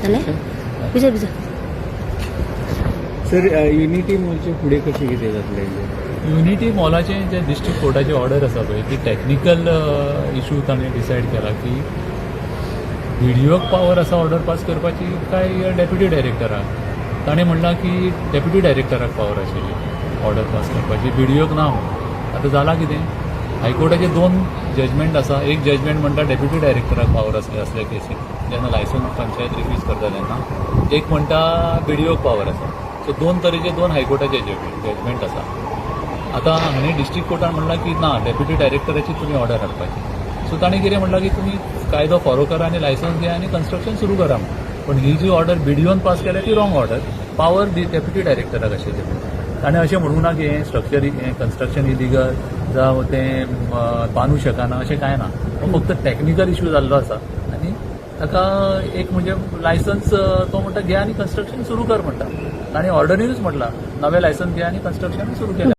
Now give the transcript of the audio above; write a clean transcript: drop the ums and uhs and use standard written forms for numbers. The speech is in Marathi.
विचार विचार सर युनिटी मॉलचे फुडें कशें कितें जातलें युनिटी मॉलाचें जे डिस्ट्रिक्ट कोर्टाची ऑर्डर आसा पळय ती टॅक्निकल इशू ताणें डिसायड केला की व्हिडिओक पावर आसा ऑर्डर पास करपाची काय डेप्युटी डायरेक्टराक ताणें म्हणलां की डेप्युटी डायरेक्टराक पावर आशिल्ली ऑर्डर पास करपाची व्हिडिओक ना. आतां जालां कितें हायकोर्टाचे 2 जजमेंट आसा. एक जजमेंट म्हणटा डेप्युटी डायरेक्टराक पावर असल्या केसीन जेन्ना लायसन्स पंचायत रिफ्यूज करता तेन्ना. एक म्हणटा व्हिडिओक पावर आसा. सो 2 तरेचे 2 हायकोर्टाचे जजमेंट आसा. आतां हांणी डिस्ट्रिक्ट कोर्टान म्हणलां की ना डेप्युटी डायरेक्टराची तुमी ऑर्डर हाडपाची. सो ताणें कितें म्हणलां की तुमी कायदो फॉलो करा आनी लायसन्स घ्या आनी कन्स्ट्रक्शन सुरू करा. पण ही जी ऑर्डर बीडीओन पास केल्या ती रॉंग ऑर्डर. पावर डेप्युटी डायरेक्टराक आशिल्ली. ताणें अशें म्हणूं ना की हें स्ट्रक्चर हें कन्स्ट्रक्शन इलिगल जावं तें बांदूं शकना अशें कांय ना. हो फक्त टॅक्निकल इशू जाल्लो आसा आनी ताका एक म्हणजे लायसन्स तो म्हणटा घ्या आनी कन्स्ट्रक्शन सुरू कर म्हणटा. ताणें ऑर्डरीनूच म्हटलां नवें लायसन्स घ्या आनी कन्स्ट्रक्शन सुरू केलें.